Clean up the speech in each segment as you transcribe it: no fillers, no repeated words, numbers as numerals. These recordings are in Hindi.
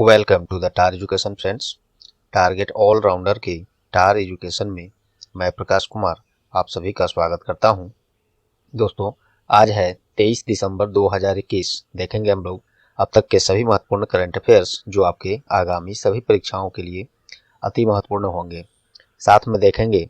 Welcome to the Tar education friends. Target allrounder के टार एजुकेशन में मैं प्रकाश कुमार आप सभी का स्वागत करता हूं। दोस्तों, आज है 23 दिसंबर 2021। देखेंगे हम लोग अब तक के सभी महत्वपूर्ण करंट अफेयर्स जो आपके आगामी सभी परीक्षाओं के लिए अति महत्वपूर्ण होंगे। साथ में देखेंगे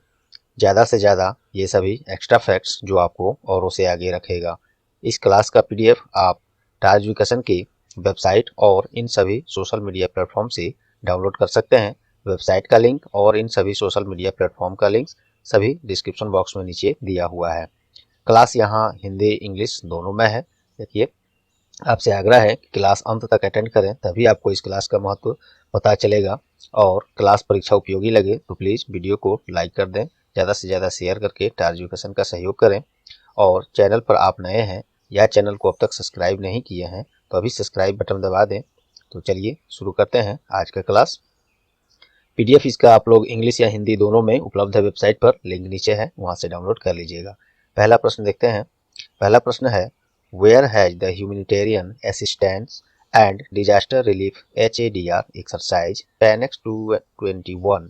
ज़्यादा से ज़्यादा ये सभी एक्स्ट्रा फैक्ट्स जो आपको औरों से आगे रखेगा। इस क्लास का PDF आप टार एजुकेशन की वेबसाइट और इन सभी सोशल मीडिया प्लेटफॉर्म से डाउनलोड कर सकते हैं। वेबसाइट का लिंक और इन सभी सोशल मीडिया प्लेटफॉर्म का लिंक सभी डिस्क्रिप्शन बॉक्स में नीचे दिया हुआ है। क्लास यहाँ हिंदी इंग्लिश दोनों में है। देखिए, आपसे आग्रह है कि क्लास अंत तक अटेंड करें, तभी आपको इस क्लास का महत्व पता चलेगा। और क्लास परीक्षा उपयोगी लगे तो प्लीज़ वीडियो को लाइक कर दें, ज़्यादा से ज़्यादा शेयर करके टार एजुकेशन का सहयोग करें। और चैनल पर आप नए हैं या चैनल को अब तक सब्सक्राइब नहीं किए हैं तो अभी सब्सक्राइब बटन दबा दें। तो चलिए शुरू करते हैं आज का क्लास। PDF इसका आप लोग इंग्लिश या हिंदी दोनों में उपलब्ध है वेबसाइट पर, लिंक नीचे है, वहां से डाउनलोड कर लीजिएगा। पहला प्रश्न देखते हैं। पहला प्रश्न है, where has the humanitarian assistance and disaster relief HADR exercise Panex 2021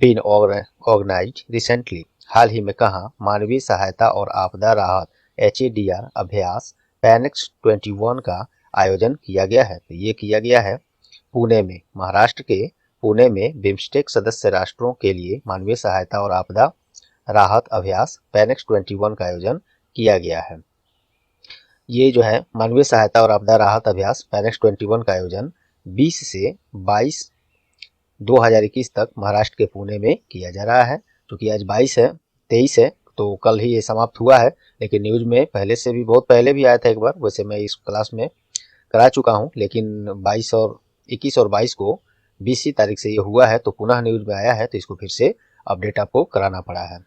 been organised recently? हाल ही में कहाँ मानवीय सहायता और आपदा राहत HADR अभ्यास पैनेक्स 21 का आयोजन किया गया है? तो ये किया गया है पुणे में, महाराष्ट्र के पुणे में बिम्स्टेक सदस्य राष्ट्रों के लिए मानवीय सहायता और आपदा राहत अभ्यास पैनेक्स 21 का आयोजन किया गया है। ये जो है मानवीय सहायता और आपदा राहत अभ्यास पैनेक्स 21 का आयोजन 20 से 22 2021 तक महाराष्ट्र के पुणे में किया जा रहा है। क्योंकि आज 23 है तो कल ही ये समाप्त हुआ है, लेकिन न्यूज में पहले से भी बहुत पहले भी आया था एक बार। वैसे मैं इस क्लास में करा चुका हूँ, लेकिन 21 और 22 को 20 तारीख से ये हुआ है तो पुनः न्यूज में आया है, तो इसको फिर से अपडेट आपको कराना पड़ा है।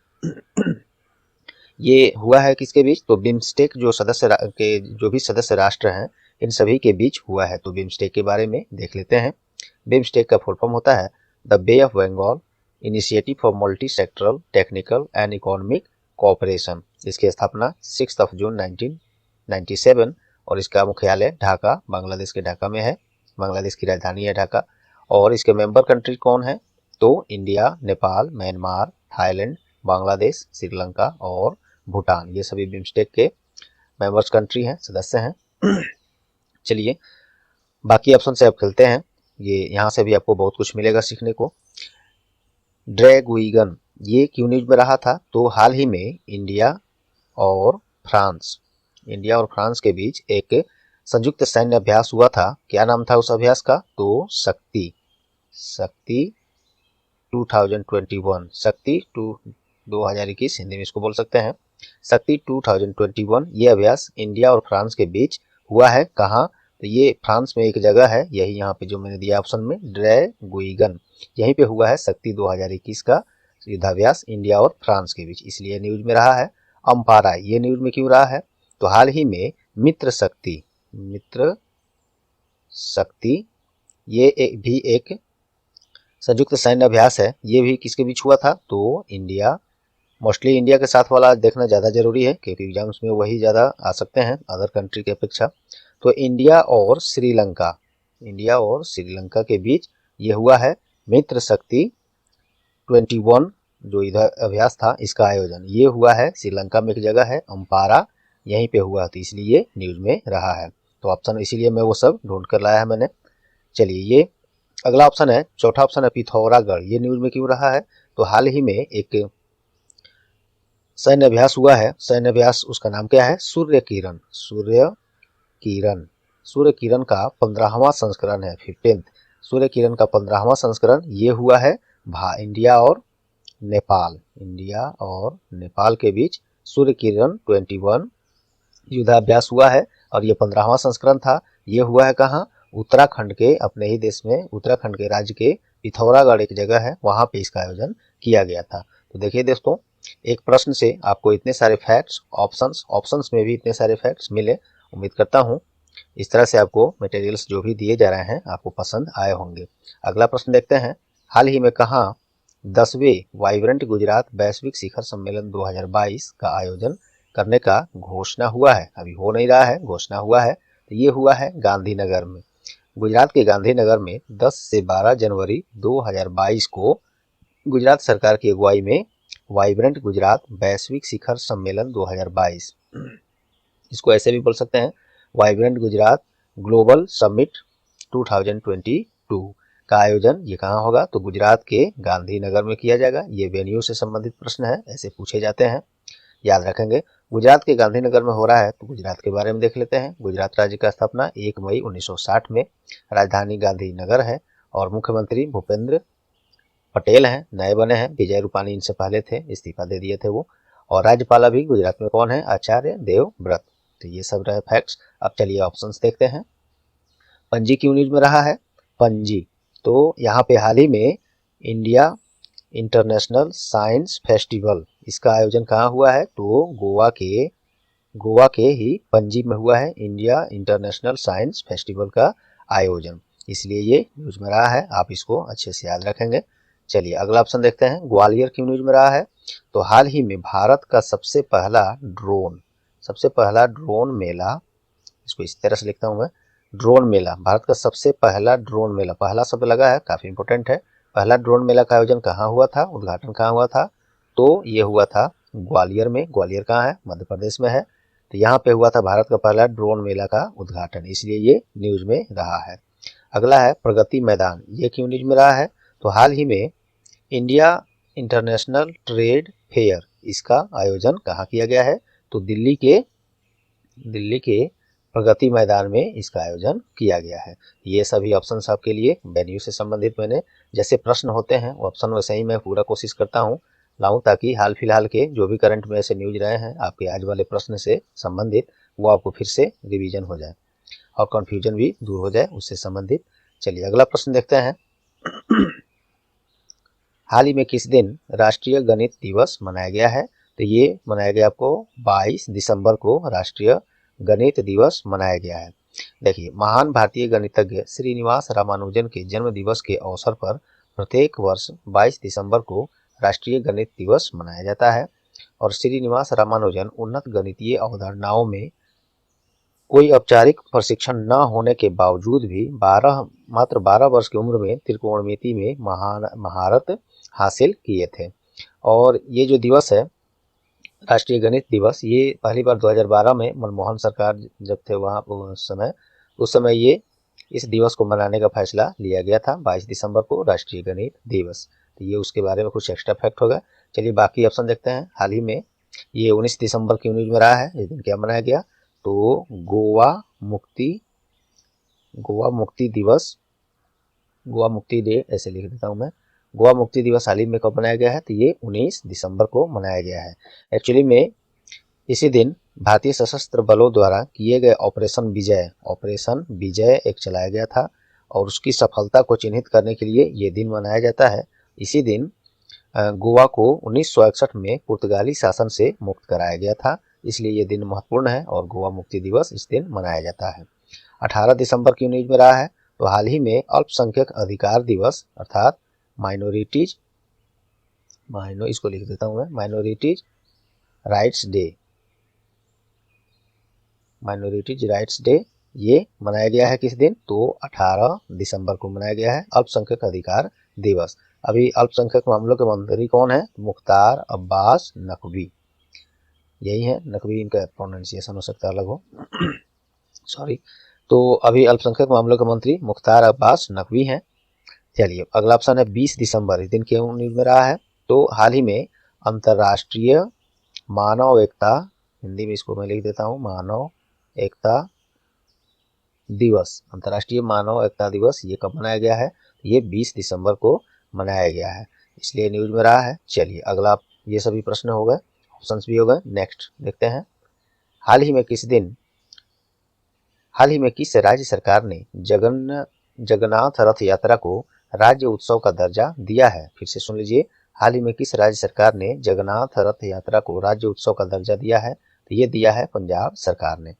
ये हुआ है किसके बीच? तो बिम्स्टेक जो भी सदस्य राष्ट्र हैं इन सभी के बीच हुआ है। तो बिम्स्टेक के बारे में देख लेते हैं। बिम्स्टेक का फुल फॉर्म होता है the Bay of Bengal initiative for multi sectoral technical and economic cooperation. इसकी स्थापना 6 जून 1997 और इसका मुख्यालय ढाका, बांग्लादेश के ढाका में है। बांग्लादेश की राजधानी है ढाका। और इसके मेंबर कंट्री कौन है? तो India, Nepal, Myanmar, Thailand, Bangladesh, Sri Lanka और भूटान, ये सभी बिम्स्टेक के मेंबर्स कंट्री हैं, सदस्य हैं। चलिए बाकी ऑप्शन से आप खेलते हैं। ये यहाँ से भी आपको बहुत कुछ मिलेगा सीखने को। ड्रैगविगन ये क्यों न्यूज में रहा था? तो हाल ही में इंडिया और फ्रांस के बीच एक संयुक्त सैन्य अभ्यास हुआ था। क्या नाम था उस अभ्यास का? तो शक्ति 2021, शक्ति 2021 हिंदी में इसको बोल सकते हैं, शक्ति 2021। ये अभ्यास इंडिया और फ्रांस के बीच हुआ है। कहाँ? तो ये फ्रांस में एक जगह है, यही यहाँ पे जो मैंने दिया ऑप्शन में, ड्रैगविगन, यहीं पे हुआ है शक्ति 2021 का युद्धाभ्यास इंडिया और फ्रांस के बीच, इसलिए न्यूज में रहा है। अम्पारा ये न्यूज में क्यों रहा है? तो हाल ही में मित्र शक्ति ये भी एक संयुक्त सैन्य अभ्यास है। ये भी किसके बीच हुआ था? तो इंडिया, मोस्टली इंडिया के साथ वाला देखना ज़्यादा जरूरी है क्योंकि एग्जाम्स में वही ज़्यादा आ सकते हैं अदर कंट्री की अपेक्षा। तो इंडिया और श्रीलंका के बीच ये हुआ है मित्र शक्ति 21 जो इधर अभ्यास था, इसका आयोजन ये हुआ है श्रीलंका में एक जगह है अम्पारा, यहीं पे हुआ, तो इसलिए न्यूज में रहा है। तो ऑप्शन इसीलिए मैं वो सब ढूंढ कर लाया है मैंने। चलिए ये अगला ऑप्शन है, चौथा ऑप्शन है पिथौरागढ़। ये न्यूज में क्यों रहा है? तो हाल ही में एक सैन्य अभ्यास हुआ है। सैन्य अभ्यास, उसका नाम क्या है? सूर्य किरण का 15वां संस्करण है, 15th सूर्य किरण का 15वां संस्करण ये हुआ है इंडिया और नेपाल के बीच सूर्य किरण 21 युद्धाभ्यास हुआ है। और ये 15वां संस्करण था। ये हुआ है कहाँ? उत्तराखंड के, अपने ही देश में उत्तराखंड के राज्य के पिथौरागढ़ एक जगह है, वहां पे इसका आयोजन किया गया था। तो देखिए दोस्तों, एक प्रश्न से आपको इतने सारे फैक्ट्स, ऑप्शंस में भी इतने सारे फैक्ट्स मिले। उम्मीद करता हूँ इस तरह से आपको मटेरियल्स जो भी दिए जा रहे हैं आपको पसंद आए होंगे। अगला प्रश्न देखते हैं। हाल ही में कहाँ 10वें वाइब्रेंट गुजरात वैश्विक शिखर सम्मेलन 2022 का आयोजन करने का घोषणा हुआ है? अभी हो नहीं रहा है, घोषणा हुआ है। तो ये हुआ है गांधीनगर में। गुजरात के गांधीनगर में 10 से 12 जनवरी 2022 को गुजरात सरकार की अगुवाई में वाइब्रेंट गुजरात वैश्विक शिखर सम्मेलन 2022, इसको ऐसे भी बोल सकते हैं वाइब्रेंट गुजरात ग्लोबल समिट 2022 का आयोजन ये कहाँ होगा, तो गुजरात के गांधीनगर में किया जाएगा। ये वेन्यू से संबंधित प्रश्न है, ऐसे पूछे जाते हैं, याद रखेंगे। गुजरात के गांधीनगर में हो रहा है तो गुजरात के बारे में देख लेते हैं। गुजरात राज्य का स्थापना 1 मई 1960 में, राजधानी गांधीनगर है और मुख्यमंत्री भूपेंद्र पटेल हैं, नए बने हैं। विजय रूपानी इनसे पहले थे, इस्तीफा दे दिए थे वो। और राज्यपाल अभी गुजरात में कौन है, आचार्य देवव्रत। तो ये सब रहे फैक्ट्स। अब चलिए ऑप्शंस देखते हैं। पणजी क्यों न्यूज में रहा है, पणजी तो यहाँ पे हाल ही में इंडिया इंटरनेशनल साइंस फेस्टिवल, इसका आयोजन कहाँ हुआ है, तो गोवा के ही पणजी में हुआ है इंडिया इंटरनेशनल साइंस फेस्टिवल का आयोजन, इसलिए ये न्यूज में रहा है। आप इसको अच्छे से याद रखेंगे। चलिए अगला ऑप्शन देखते हैं। ग्वालियर क्यों न्यूज में रहा है, तो हाल ही में भारत का सबसे पहला ड्रोन मेला, इसको इस तरह से लिखता हूँ मैं, ड्रोन मेला, भारत का सबसे पहला ड्रोन मेला, पहला शब्द लगा है, काफी इंपोर्टेंट है। पहला ड्रोन मेला का आयोजन कहाँ हुआ था, उद्घाटन कहाँ हुआ था, तो ये हुआ था ग्वालियर में। ग्वालियर कहाँ है, मध्य प्रदेश में है। तो यहाँ पे हुआ था भारत का पहला ड्रोन मेला का उद्घाटन, इसलिए ये न्यूज में रहा है। अगला है प्रगति मैदान, ये क्यों न्यूज में रहा है, तो हाल ही में इंडिया इंटरनेशनल ट्रेड फेयर, इसका आयोजन कहाँ किया गया है, तो दिल्ली के प्रगति मैदान में इसका आयोजन किया गया है। ये सभी ऑप्शन आपके लिए वेन्यू से संबंधित मैंने जैसे प्रश्न होते हैं ऑप्शन वैसे ही मैं पूरा कोशिश करता हूँ लाऊं, ताकि हाल फिलहाल के जो भी करंट में ऐसे न्यूज रहे हैं आपके आज वाले प्रश्न से संबंधित, वो आपको फिर से रिवीजन हो जाए और कंफ्यूजन भी दूर हो जाए उससे संबंधित। चलिए अगला प्रश्न देखते हैं। हाल ही में किस दिन राष्ट्रीय गणित दिवस मनाया गया है, तो ये मनाया गया आपको 22 दिसंबर को राष्ट्रीय गणित दिवस मनाया गया है। देखिए, महान भारतीय गणितज्ञ श्रीनिवास रामानुजन के जन्म दिवस के अवसर पर प्रत्येक वर्ष 22 दिसंबर को राष्ट्रीय गणित दिवस मनाया जाता है। और श्रीनिवास रामानुजन उन्नत गणितीय अवधारणाओं में कोई औपचारिक प्रशिक्षण न होने के बावजूद भी मात्र 12 वर्ष की उम्र में त्रिकोणमिति में महारत हासिल किए थे। और ये जो दिवस है राष्ट्रीय गणित दिवस, ये पहली बार 2012 में मनमोहन सरकार जब थे वहाँ उस समय ये इस दिवस को मनाने का फैसला लिया गया था 22 दिसंबर को राष्ट्रीय गणित दिवस। तो ये उसके बारे में कुछ एक्स्ट्रा फैक्ट होगा। चलिए बाकी ऑप्शन देखते हैं। हाल ही में ये 19 दिसंबर की न्यूज में रहा है, इस दिन क्या मनाया गया, तो गोवा मुक्ति डे ऐसे लिख देता हूँ मैं। गोवा मुक्ति दिवस हाल ही में कब मनाया गया है, तो ये 19 दिसंबर को मनाया गया है। एक्चुअली में इसी दिन भारतीय सशस्त्र बलों द्वारा किए गए ऑपरेशन विजय एक चलाया गया था और उसकी सफलता को चिन्हित करने के लिए ये दिन मनाया जाता है। इसी दिन गोवा को 1961 में पुर्तगाली शासन से मुक्त कराया गया था, इसलिए ये दिन महत्वपूर्ण है और गोवा मुक्ति दिवस इस दिन मनाया जाता है। 18 दिसंबर की न्यूज में रहा है, तो हाल ही में अल्पसंख्यक अधिकार दिवस अर्थात इसको लिख देता हूं मैं, माइनॉरिटीज राइट्स डे ये मनाया गया है किस दिन, तो 18 दिसंबर को मनाया गया है अल्पसंख्यक अधिकार दिवस। अभी अल्पसंख्यक मामलों के मंत्री कौन है, मुख्तार अब्बास नकवी, यही है, नकवी इनका प्रोनाउंसिएशन हो सकता है अलग हो सॉरी। तो अभी अल्पसंख्यक मामलों के मंत्री मुख्तार अब्बास नकवी हैं। चलिए अगला ऑप्शन है 20 दिसंबर, इस दिन क्यों न्यूज में रहा है, तो हाल ही में अंतर्राष्ट्रीय मानव एकता, हिंदी में इसको मैं लिख देता हूँ मानव एकता दिवस, अंतर्राष्ट्रीय मानव एकता दिवस ये कब मनाया गया है, ये 20 दिसंबर को मनाया गया है, इसलिए न्यूज में रहा है। चलिए अगला, ये सभी प्रश्न हो गए, ऑप्शंस भी हो गए। नेक्स्ट देखते हैं। हाल ही में किस राज्य सरकार ने जगन्नाथ रथ यात्रा को राज्य उत्सव का दर्जा दिया है, फिर से सुन लीजिए। हाल ही में किस राज्य सरकार ने जगन्नाथ रथ यात्रा को राज्य उत्सव का दर्जा दिया है, तो ये दिया है पंजाब सरकार ने।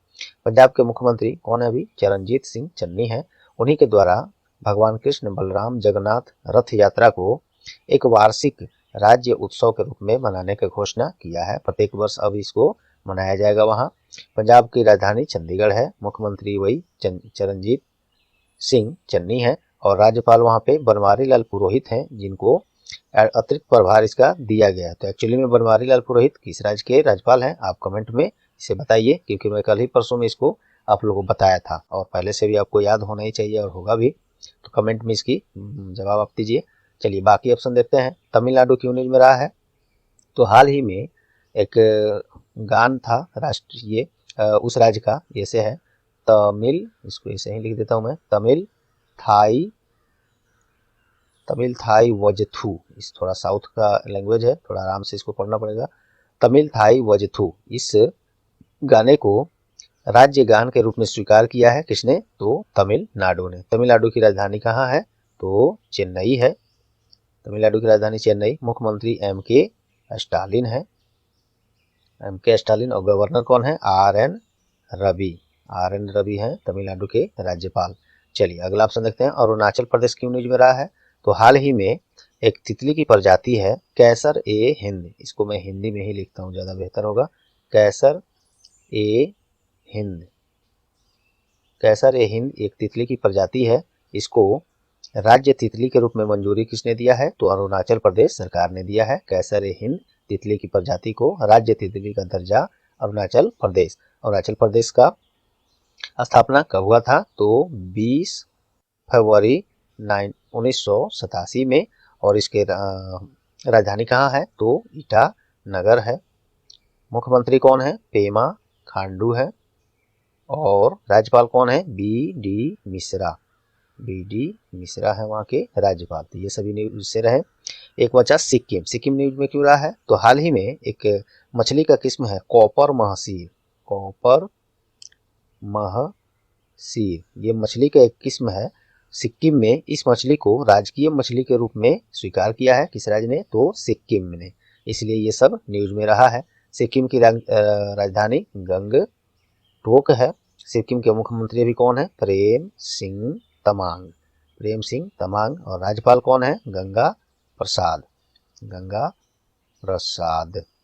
पंजाब के मुख्यमंत्री कौन है अभी, चरणजीत सिंह चन्नी है। उन्हीं के द्वारा भगवान कृष्ण बलराम जगन्नाथ रथ यात्रा को एक वार्षिक राज्य उत्सव के रूप में मनाने की घोषणा किया है। प्रत्येक वर्ष अब इसको मनाया जाएगा वहाँ। पंजाब की राजधानी चंडीगढ़ है, मुख्यमंत्री वही चरणजीत सिंह चन्नी है और राज्यपाल वहाँ पे बनवारी लाल पुरोहित हैं, जिनको अतिरिक्त प्रभार इसका दिया गया है। तो एक्चुअली में बनवारी लाल पुरोहित किस राज्य के राज्यपाल हैं, आप कमेंट में इसे बताइए, क्योंकि मैं कल ही परसों में इसको आप लोगों को बताया था और पहले से भी आपको याद होना ही चाहिए और होगा भी। तो कमेंट में इसकी जवाब आप दीजिए। चलिए बाकी ऑप्शन देखते हैं। तमिलनाडु क्यों न्यूज में रहा है, तो हाल ही में एक गान था राष्ट्रीय उस राज्य का, जैसे है तमिल, इसको ऐसे ही लिख देता हूँ मैं, तमिल थाई वजथू, इस थोड़ा साउथ का लैंग्वेज है, थोड़ा आराम से इसको पढ़ना पड़ेगा। तमिल थाई वजथू, इस गाने को राज्य गान के रूप में स्वीकार किया है किसने, तो तमिलनाडु ने। तमिलनाडु की राजधानी कहाँ है, तो चेन्नई है। तमिलनाडु की राजधानी चेन्नई। मुख्यमंत्री M.K. स्टालिन है, M.K. स्टालिन। और गवर्नर कौन है, R.N. रवि हैं तमिलनाडु के राज्यपाल। चलिए अगला ऑप्शन देखते हैं। अरुणाचल प्रदेश क्यों न्यूज में रहा है, तो हाल ही में एक तितली की प्रजाति है कैसर ए हिंद, इसको मैं हिंदी में ही लिखता हूँ ज़्यादा बेहतर होगा, कैसर ए हिंद। कैसर ए हिंद एक तितली की प्रजाति है, इसको राज्य तितली के रूप में मंजूरी किसने दिया है, तो अरुणाचल प्रदेश सरकार ने दिया है। कैसर ए हिंद तितली की प्रजाति को राज्य तितली का दर्जा अरुणाचल प्रदेश। अरुणाचल प्रदेश का स्थापना कब हुआ था, तो 20 फरवरी 1987 में। और इसके राजधानी कहाँ है, तो ईटानगर है। मुख्यमंत्री कौन है, पेमा खांडू है। और राज्यपाल कौन है, बी डी मिश्रा है वहाँ के राज्यपाल। तो ये सभी न्यूज से रहे। एक बचा सिक्किम। सिक्किम न्यूज में क्यों रहा है, तो हाल ही में एक मछली का किस्म है कॉपर महसीर, ये मछली का एक किस्म है। सिक्किम में इस मछली को राजकीय मछली के रूप में स्वीकार किया है किस राज्य ने, तो सिक्किम ने, इसलिए ये सब न्यूज में रहा है। सिक्किम की राजधानी गंगटोक है। सिक्किम के मुख्यमंत्री अभी कौन है, प्रेम सिंह तमांग। और राज्यपाल कौन है, गंगा प्रसाद।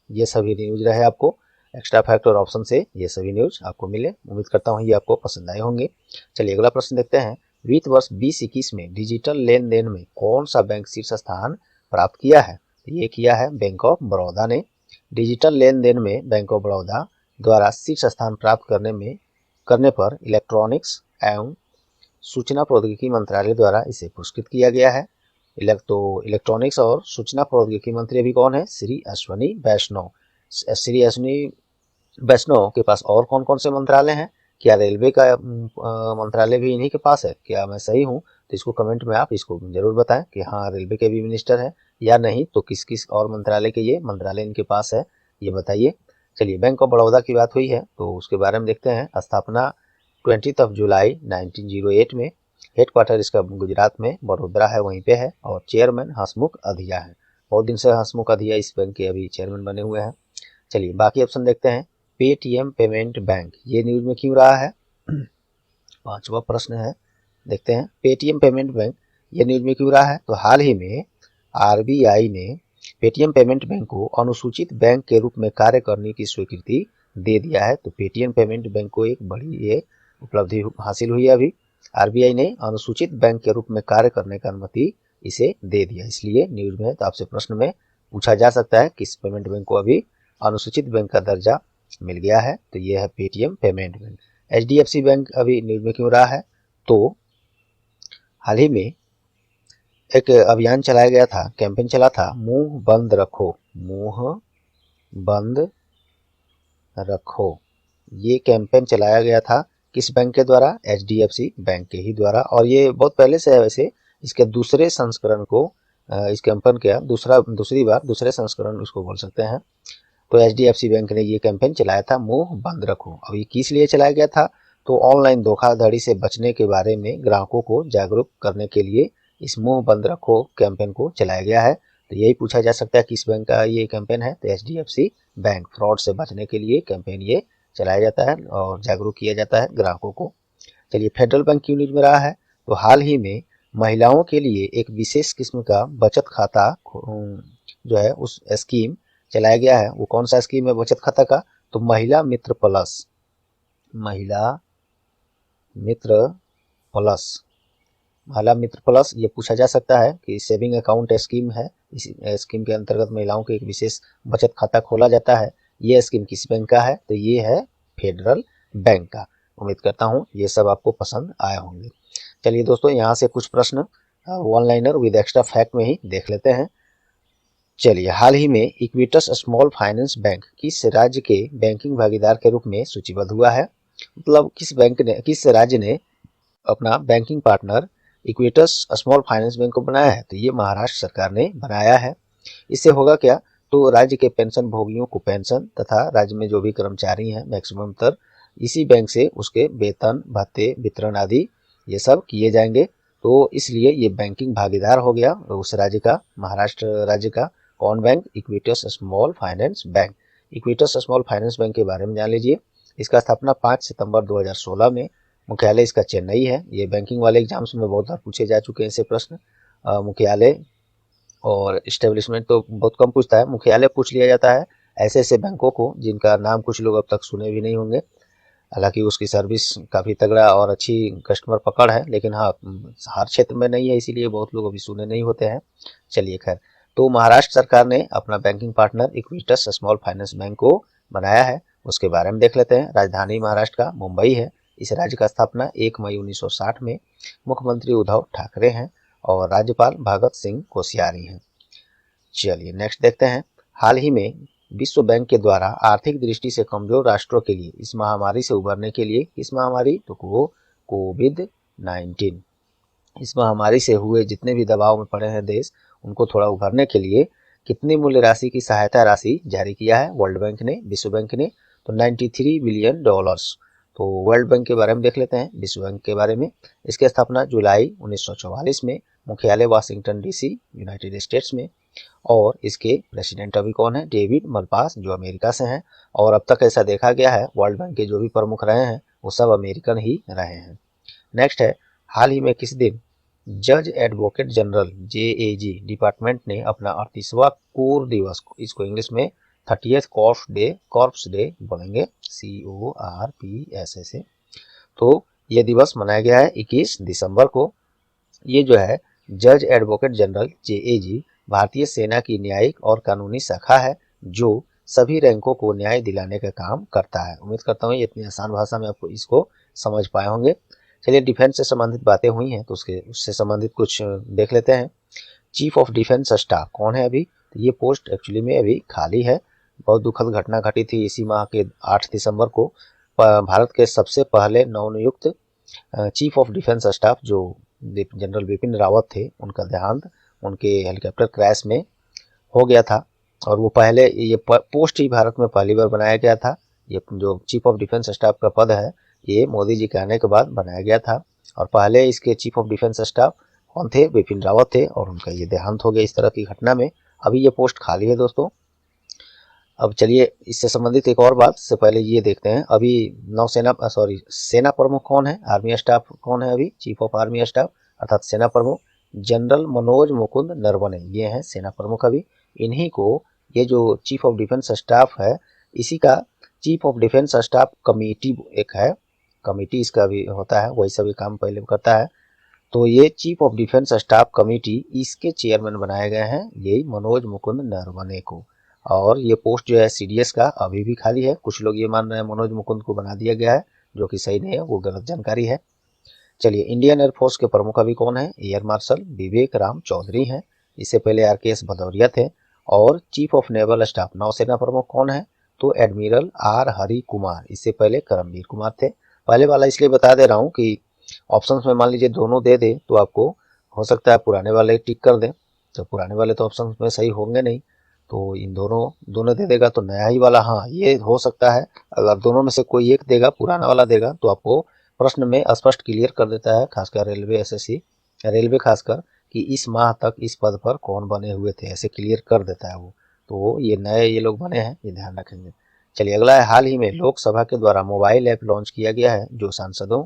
ये सभी न्यूज रहे आपको एक्स्ट्रा फैक्ट और ऑप्शन से, ये सभी न्यूज आपको मिले। उम्मीद करता हूँ ये आपको पसंद आए होंगे। चलिए अगला प्रश्न देखते हैं। वित्त वर्ष 2021 में डिजिटल लेन देन में कौन सा बैंक शीर्ष स्थान प्राप्त किया है, ये किया है बैंक ऑफ बड़ौदा ने। डिजिटल लेन देन में बैंक ऑफ बड़ौदा द्वारा शीर्ष स्थान प्राप्त करने पर इलेक्ट्रॉनिक्स एवं सूचना प्रौद्योगिकी मंत्रालय द्वारा इसे पुरस्कृत किया गया है। इलेक्ट्रॉनिक्स और सूचना प्रौद्योगिकी मंत्री अभी कौन है, श्री अश्विनी वैष्णव के पास और कौन कौन से मंत्रालय हैं, क्या रेलवे का मंत्रालय भी इन्हीं के पास है, क्या मैं सही हूँ, तो इसको कमेंट में आप इसको जरूर बताएं कि हाँ रेलवे के भी मिनिस्टर है या नहीं, तो किस किस और मंत्रालय के ये मंत्रालय इनके पास है, ये बताइए। चलिए बैंक ऑफ बड़ौदा की बात हुई है तो उसके बारे में देखते हैं। स्थापना 20 जुलाई 1908 में। हेडक्वार्टर इसका गुजरात में बड़ोदरा है, वहीं पे है। और चेयरमैन हसमुख अधिया है, बहुत दिन से हसमुख अधिया इस बैंक के अभी चेयरमैन बने हुए हैं। चलिए बाकी ऑप्शन देखते हैं। पेटीएम पेमेंट बैंक ये न्यूज में क्यों रहा है, पांचवा प्रश्न है, देखते हैं। पेटीएम पेमेंट बैंक ये न्यूज में क्यों रहा है, तो हाल ही में आरबीआई ने पेटीएम पेमेंट बैंक को अनुसूचित बैंक के रूप में कार्य करने की स्वीकृति दे दिया है। तो पेटीएम पेमेंट बैंक को एक बड़ी ये उपलब्धि हासिल हुई है। अभी आरबीआई ने अनुसूचित बैंक के रूप में कार्य करने का अनुमति इसे दे दिया, इसलिए न्यूज में। तो आपसे प्रश्न में पूछा जा सकता है किस पेमेंट बैंक को अभी अनुसूचित बैंक का दर्जा मिल गया है, तो ये है Paytm payment bank. HDFC bank अभी न्यूज में क्यों रहा है, तो हाल ही में एक अभियान चलाया गया था, कैंपेन चला था, मुंह बंद रखो। ये कैंपेन चलाया गया था किस बैंक के द्वारा, एचडीएफसी बैंक के ही द्वारा। और ये बहुत पहले से है वैसे, इसके दूसरे संस्करण को इस कैंपेन का दूसरे संस्करण उसको बोल सकते हैं। तो एचडीएफसी बैंक ने ये कैंपेन चलाया था, मुंह बंद रखो। अब ये किस लिए चलाया गया था, तो ऑनलाइन धोखाधड़ी से बचने के बारे में ग्राहकों को जागरूक करने के लिए इस मुंह बंद रखो कैंपेन को चलाया गया है। तो यही पूछा जा सकता है किस बैंक का ये कैंपेन है, तो एचडीएफसी बैंक। फ्रॉड से बचने के लिए कैंपेन ये चलाया जाता है और जागरूक किया जाता है ग्राहकों को। चलिए फेडरल बैंक क्यों न्यूज में रहा है, तो हाल ही में महिलाओं के लिए एक विशेष किस्म का बचत खाता जो है उस स्कीम चलाया गया है। वो कौन सा स्कीम है बचत खाता का, तो महिला मित्र प्लस महिला मित्र प्लस ये पूछा जा सकता है कि सेविंग अकाउंट स्कीम है, इस स्कीम के अंतर्गत महिलाओं के एक विशेष बचत खाता खोला जाता है। ये स्कीम किस बैंक का है? तो ये है फेडरल बैंक का। उम्मीद करता हूँ ये सब आपको पसंद आए होंगे। चलिए दोस्तों, यहाँ से कुछ प्रश्न one liner with extra fact में ही देख लेते हैं। चलिए, हाल ही में इक्विटस स्मॉल फाइनेंस बैंक किस राज्य के बैंकिंग भागीदार के रूप में सूचीबद्ध हुआ है? मतलब किस राज्य ने अपना banking partner Equitas small finance bank को बनाया है? तो ये महाराष्ट्र सरकार ने बनाया है। इससे होगा क्या? तो राज्य के पेंशन भोगियों को पेंशन तथा राज्य में जो भी कर्मचारी हैं मैक्सिमम तर इसी बैंक से उसके वेतन भत्ते वितरण आदि ये सब किए जाएंगे। तो इसलिए ये बैंकिंग भागीदार हो गया उस राज्य का, महाराष्ट्र राज्य का। कौन bank? Equitas small finance bank. Equitas small finance bank के बारे में जान लीजिए। इसका स्थापना 5 सितंबर 2016 में, मुख्यालय इसका चेन्नई है। ये बैंकिंग वाले एग्जाम्स में बहुत बार पूछे जा चुके हैं ऐसे प्रश्न। मुख्यालय और इस्टेब्लिशमेंट तो बहुत कम पूछता है, मुख्यालय पूछ लिया जाता है ऐसे ऐसे बैंकों को जिनका नाम कुछ लोग अब तक सुने भी नहीं होंगे। हालांकि उसकी सर्विस काफ़ी तगड़ा और अच्छी कस्टमर पकड़ है, लेकिन हाँ हर क्षेत्र में नहीं है, इसीलिए बहुत लोग अभी सुने नहीं होते हैं। चलिए खैर, तो महाराष्ट्र सरकार ने अपना banking partner Equitas small finance bank को बनाया है, उसके बारे में देख लेते हैं। राजधानी महाराष्ट्र का मुंबई है। इस राज्य का स्थापना 1 मई 1960 में मुख्यमंत्री उद्धव ठाकरे हैं और राज्यपाल भगत सिंह कोश्यारी हैं। चलिए नेक्स्ट देखते हैं। हाल ही में विश्व बैंक के द्वारा आर्थिक दृष्टि से कमजोर राष्ट्रों के लिए इस महामारी से उबरने के लिए, किस महामारी? तो वो कोविड-19। इस महामारी से हुए जितने भी दबाव में पड़े हैं देश, उनको थोड़ा उभरने के लिए कितनी मूल्य राशि की सहायता राशि जारी किया है वर्ल्ड बैंक ने, विश्व बैंक ने? तो $93 बिलियन। तो वर्ल्ड बैंक के बारे में देख लेते हैं, विश्व बैंक के बारे में। इसकी स्थापना जुलाई 1944 में, मुख्यालय वाशिंगटन डीसी यूनाइटेड स्टेट्स में। और इसके प्रेसिडेंट अभी कौन है? डेविड मलपास, जो अमेरिका से हैं। और अब तक ऐसा देखा गया है वर्ल्ड बैंक के जो भी प्रमुख रहे हैं वो सब अमेरिकन ही रहे हैं। नेक्स्ट है, हाल ही में किस दिन जज एडवोकेट जनरल JAG डिपार्टमेंट ने अपना 38वां कोर दिवस, इसको इंग्लिश में 30th कॉर्प्स डे बोलेंगे, CORPS से। तो ये दिवस मनाया गया है 21 दिसंबर को। ये जो है जज एडवोकेट जनरल JAG भारतीय सेना की न्यायिक और कानूनी शाखा है जो सभी रैंकों को न्याय दिलाने का काम करता है। उम्मीद करता हूँ ये इतनी आसान भाषा में आपको इसको समझ पाए होंगे। चलिए, डिफेंस से संबंधित बातें हुई हैं तो उससे संबंधित कुछ देख लेते हैं। चीफ ऑफ डिफेंस स्टाफ कौन है अभी? तो ये पोस्ट एक्चुअली में अभी खाली है। बहुत दुखद घटना घटी थी इसी माह के 8 दिसंबर को। भारत के सबसे पहले नवनियुक्त चीफ ऑफ डिफेंस स्टाफ जो जनरल बिपिन रावत थे, उनका देहांत उनके हेलीकॉप्टर क्रैश में हो गया था। और वो पहले ये पोस्ट ही भारत में पहली बार बनाया गया था। ये जो चीफ ऑफ डिफेंस स्टाफ का पद है ये मोदी जी के आने के बाद बनाया गया था। और पहले इसके चीफ ऑफ डिफेंस स्टाफ कौन थे? बिपिन रावत थे, और उनका ये देहांत हो गया इस तरह की घटना में। अभी ये पोस्ट खाली है दोस्तों। अब चलिए, इससे संबंधित एक और बात से पहले ये देखते हैं, अभी सेना प्रमुख कौन है? आर्मी स्टाफ कौन है अभी? चीफ ऑफ आर्मी स्टाफ अर्थात सेना प्रमुख जनरल मनोज मुकुंद नरवणे, ये हैं सेना प्रमुख अभी। इन्हीं को ये जो चीफ ऑफ डिफेंस स्टाफ है, इसी का chief of defence staff committee एक है, कमेटी इसका भी होता है, वही सभी काम पहले करता है। तो ये chief of defence staff committee, इसके चेयरमैन बनाए गए हैं यही मनोज मुकुंद नरवणे को। और ये पोस्ट जो है CDS का अभी भी खाली है। कुछ लोग ये मान रहे हैं मनोज मुकुंद को बना दिया गया है, जो कि सही नहीं है, वो गलत जानकारी है। चलिए, इंडियन एयरफोर्स के प्रमुख अभी कौन है? एयर मार्शल विवेक राम चौधरी हैं। इससे पहले RKS भदौरिया थे। और चीफ ऑफ नेवल स्टाफ नौसेना प्रमुख कौन है? तो एडमिरल R हरि कुमार, इससे पहले करमबीर कुमार थे। पहले वाला इसलिए बता दे रहा हूँ कि ऑप्शंस में मान लीजिए दोनों दे दे तो आपको हो सकता है पुराने वाले टिक कर दें, तो पुराने वाले तो ऑप्शंस में सही होंगे नहीं, तो इन दोनों दे देगा तो नया ही वाला, हाँ ये हो सकता है। अगर दोनों में से कोई एक देगा, पुराना वाला देगा, तो आपको प्रश्न में स्पष्ट क्लियर कर देता है, खासकर रेलवे SSC रेलवे खासकर, कि इस माह तक इस पद पर कौन बने हुए थे, ऐसे क्लियर कर देता है वो। तो ये नए ये लोग बने हैं, ये ध्यान रखेंगे। चलिए अगला है, हाल ही में लोकसभा के द्वारा मोबाइल ऐप लॉन्च किया गया है जो सांसदों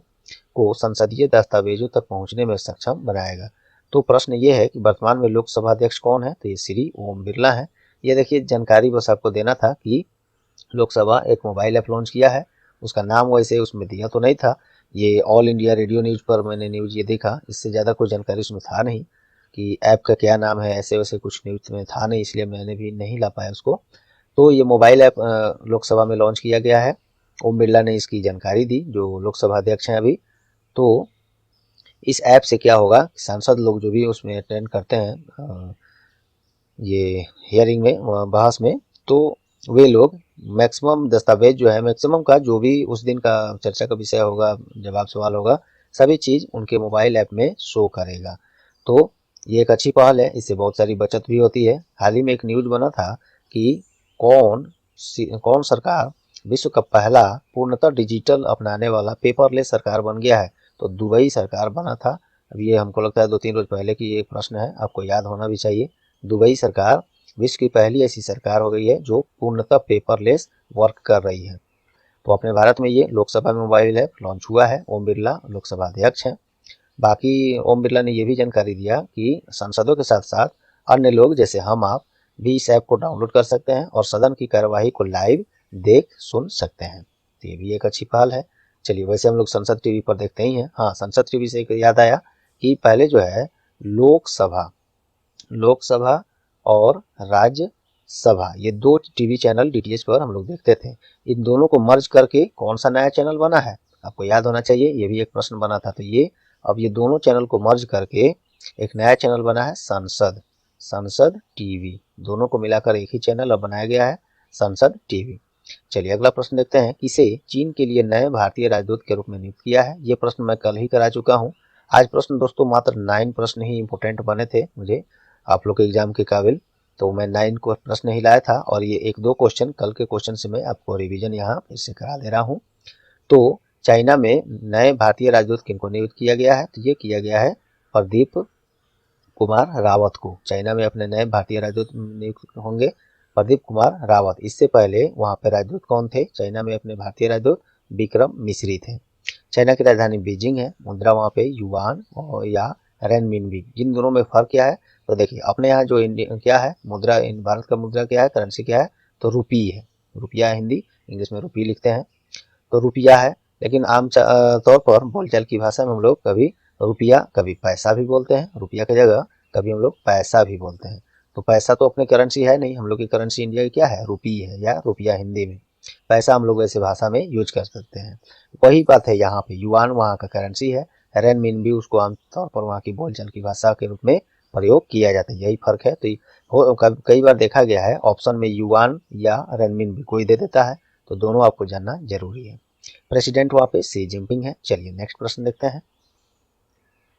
को संसदीय दस्तावेजों तक पहुंचने में सक्षम बनाएगा। तो प्रश्न ये है कि वर्तमान में लोकसभा अध्यक्ष कौन है? तो ये श्री ओम बिरला है। ये देखिए जानकारी बस आपको देना था कि लोकसभा एक मोबाइल ऐप लॉन्च किया है, उसका नाम वैसे उसमें दिया तो नहीं था, ये ऑल इंडिया रेडियो न्यूज़ पर मैंने न्यूज़ ये देखा, इससे ज़्यादा कोई जानकारी उसमें था नहीं कि ऐप का क्या नाम है, ऐसे वैसे कुछ न्यूज़ में था नहीं, इसलिए मैंने भी नहीं ला पाया उसको। तो ये मोबाइल ऐप लोकसभा में लॉन्च किया गया है। ओम बिरला ने इसकी जानकारी दी, जो लोकसभा अध्यक्ष हैं अभी। तो इस ऐप से क्या होगा, सांसद लोग जो भी उसमें अटेंड करते हैं ये हियरिंग में, बहस में, तो वे लोग मैक्सिमम दस्तावेज जो है, मैक्सिमम का जो भी उस दिन का चर्चा का विषय होगा, जवाब सवाल होगा, सभी चीज़ उनके मोबाइल ऐप में शो करेगा। तो ये एक अच्छी पहल है, इससे बहुत सारी बचत भी होती है। हाल ही में एक न्यूज़ बना था कि कौन सरकार विश्व का पहला पूर्णतः डिजिटल अपनाने वाला पेपरलेस सरकार बन गया है। तो दुबई सरकार बना था। अब ये हमको लगता है 2-3 रोज पहले की ये प्रश्न है, आपको याद होना भी चाहिए। दुबई सरकार विश्व की पहली ऐसी सरकार हो गई है जो पूर्णतः पेपरलेस वर्क कर रही है। तो अपने भारत में ये लोकसभा में मोबाइल ऐप लॉन्च हुआ है। ओम बिरला लोकसभा अध्यक्ष हैं। बाकी ओम बिरला ने ये भी जानकारी दिया कि सांसदों के साथ साथ अन्य लोग जैसे हम आप भी इस ऐप को डाउनलोड कर सकते हैं और सदन की कार्यवाही को लाइव देख सुन सकते हैं। तो ये भी एक अच्छी पहल है। चलिए, वैसे हम लोग संसद टीवी पर देखते ही हैं। हाँ, संसद टीवी से एक याद आया कि पहले जो है लोकसभा लोकसभा और राज्यसभा, ये दो टीवी चैनल डीटीएच पर हम लोग देखते थे। इन दोनों को मर्ज करके कौन सा नया चैनल बना है, आपको याद होना चाहिए, ये भी एक प्रश्न बना था। तो ये अब ये दोनों चैनल को मर्ज करके एक नया चैनल बना है संसद टीवी। दोनों को मिलाकर एक ही चैनल अब बनाया गया है, संसद टीवी। चलिए अगला प्रश्न देखते हैं। किसे चीन के लिए नए भारतीय राजदूत के रूप में नियुक्त किया है? ये प्रश्न मैं कल ही करा चुका हूँ। आज प्रश्न दोस्तों मात्र 9 प्रश्न ही इंपोर्टेंट बने थे मुझे आप लोग के एग्जाम के काबिल, तो मैं 9 को प्रश्न ही लाया था और ये 1-2 क्वेश्चन कल के क्वेश्चन से मैं आपको रिवीजन यहाँ फिर से करा दे रहा हूँ। तो चाइना में नए भारतीय राजदूत किनको नियुक्त किया गया है? तो ये किया गया है प्रदीप कुमार रावत को। चाइना में अपने नए भारतीय राजदूत नियुक्त होंगे प्रदीप कुमार रावत। इससे पहले वहाँ पे राजदूत कौन थे? चाइना में अपने भारतीय राजदूत विक्रम मिश्री थे। चाइना की राजधानी बीजिंग है। मुद्रा वहाँ पे युआन और या रेनमिनबी। जिन दोनों में फर्क क्या है? तो देखिए, अपने यहाँ जो इंडिया क्या है मुद्रा, इन भारत का मुद्रा क्या है, करेंसी क्या है? तो रुपी है। रुपया हिंदी, इंग्लिश में रुपी लिखते हैं, तो रुपया है। लेकिन आम तौर पर बोलचाल की भाषा में हम लोग कभी रुपया कभी पैसा भी बोलते हैं। रुपया की जगह कभी हम लोग पैसा भी बोलते हैं। तो पैसा तो अपनी करेंसी है नहीं, हम लोग की करेंसी इंडिया की क्या है? रुपी है या रुपया हिंदी में। पैसा हम लोग वैसे भाषा में यूज कर सकते हैं। वही बात है यहाँ पे, युआन वहाँ का करेंसी है, रेनमिन भी उसको आमतौर पर वहाँ की बोलचाल की भाषा के रूप में प्रयोग किया जाता है। यही फर्क है। तो कई बार देखा गया है ऑप्शन में युआन या रेनमिन भी कोई दे देता है, तो दोनों आपको जानना जरूरी है। प्रेसिडेंट वहाँ पे शी जिनपिंग है। चलिए नेक्स्ट प्रश्न देखते हैं।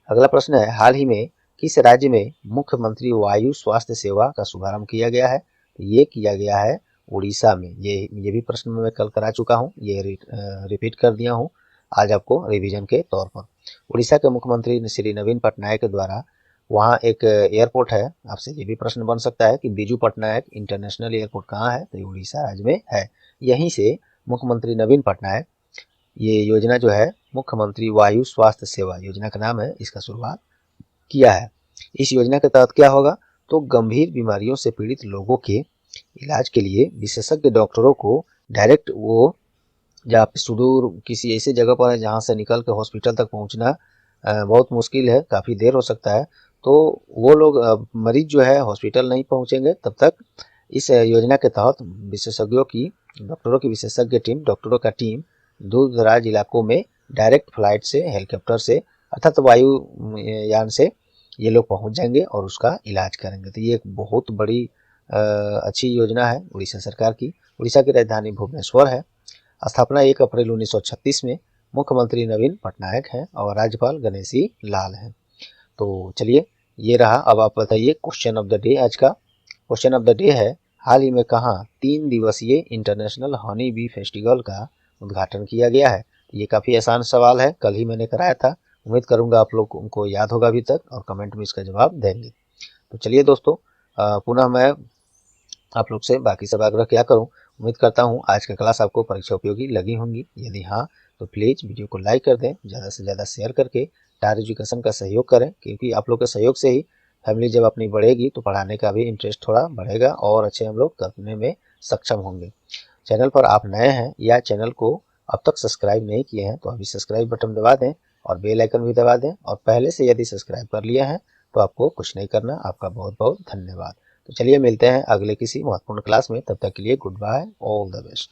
अगला प्रश्न है, हाल ही में किस राज्य में मुख्यमंत्री वायु स्वास्थ्य सेवा का शुभारंभ किया गया है? तो ये किया गया है उड़ीसा में। ये भी प्रश्न मैं कल करा चुका हूँ, ये रिपीट कर दिया हूँ आज आपको रिवीजन के तौर पर। उड़ीसा के मुख्यमंत्री श्री नवीन पटनायक के द्वारा वहाँ एक एयरपोर्ट है। आपसे ये भी प्रश्न बन सकता है कि बीजू पटनायक इंटरनेशनल एयरपोर्ट कहाँ है? तो ये उड़ीसा राज्य में है। यहीं से मुख्यमंत्री नवीन पटनायक ये योजना जो है मुख्यमंत्री वायु स्वास्थ्य सेवा योजना का नाम है, इसका शुरुआत किया है। इस योजना के तहत क्या होगा? तो गंभीर बीमारियों से पीड़ित लोगों के इलाज के लिए विशेषज्ञ डॉक्टरों को डायरेक्ट वो जहाँ पे सुदूर किसी ऐसी जगह पर है जहाँ से निकल के हॉस्पिटल तक पहुँचना बहुत मुश्किल है, काफ़ी देर हो सकता है, तो वो लोग मरीज जो है हॉस्पिटल नहीं पहुँचेंगे तब तक इस योजना के तहत विशेषज्ञों की, डॉक्टरों की विशेषज्ञ टीम, डॉक्टरों का टीम दूर दराज इलाकों में डायरेक्ट फ्लाइट से, हेलीकॉप्टर से अर्थात वायु यान से ये लोग पहुंच जाएंगे और उसका इलाज करेंगे। तो ये एक बहुत बड़ी अच्छी योजना है उड़ीसा सरकार की। उड़ीसा की राजधानी भुवनेश्वर है। स्थापना 1 अप्रैल 1936 में। मुख्यमंत्री नवीन पटनायक हैं और राज्यपाल गणेशी लाल हैं। तो चलिए ये रहा। अब आप बताइए क्वेश्चन ऑफ द डे। आज का क्वेश्चन ऑफ द डे है, हाल ही में कहाँ 3 दिवसीय इंटरनेशनल हनी बी फेस्टिवल का उद्घाटन किया गया है? ये काफ़ी आसान सवाल है, कल ही मैंने कराया था। उम्मीद करूंगा आप लोग को याद होगा अभी तक और कमेंट में इसका जवाब देंगे। तो चलिए दोस्तों, पुनः मैं आप लोग से बाकी सब आग्रह क्या करूं, उम्मीद करता हूं आज का क्लास आपको परीक्षा उपयोगी लगी होंगी। यदि हाँ तो प्लीज़ वीडियो को लाइक कर दें, ज़्यादा से ज़्यादा शेयर करके टार एजुकेशन का सहयोग करें, क्योंकि आप लोग के सहयोग से ही फैमिली जब अपनी बढ़ेगी तो पढ़ाने का भी इंटरेस्ट थोड़ा बढ़ेगा और अच्छे हम लोग करने में सक्षम होंगे। चैनल पर आप नए हैं या चैनल को अब तक सब्सक्राइब नहीं किए हैं तो अभी सब्सक्राइब बटन दबा दें और बेल आइकन भी दबा दें। और पहले से यदि सब्सक्राइब कर लिया है तो आपको कुछ नहीं करना। आपका बहुत बहुत धन्यवाद। तो चलिए मिलते हैं अगले किसी महत्वपूर्ण क्लास में। तब तक के लिए good bye, all the best.